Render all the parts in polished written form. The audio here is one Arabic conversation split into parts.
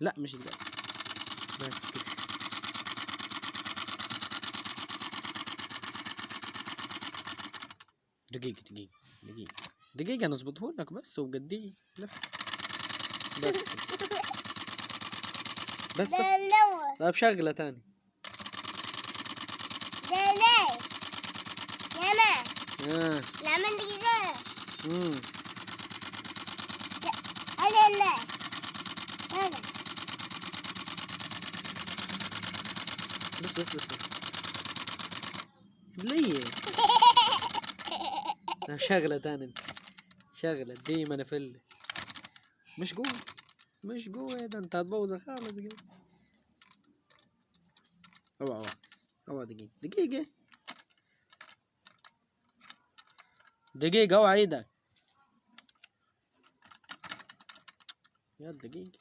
لا مش كده، بس كده. دقيقة نظبطه لك بس وقديه لف. بس طيب شغلة تاني. بس ليه؟ شغلة تاني، شغلة ديما نفل. مش قوة ده انت هتبوظ خالص كده. اوعى دقيقة اوعى ايدك يا دقيقة.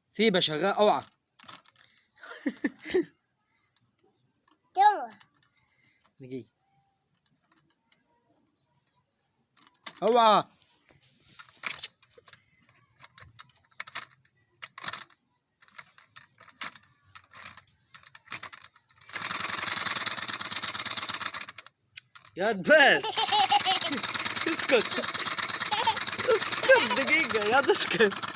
سيبه شغال. اوعى دقيقة اوعى. يا دبال اسكت دقيقة يا اسكت.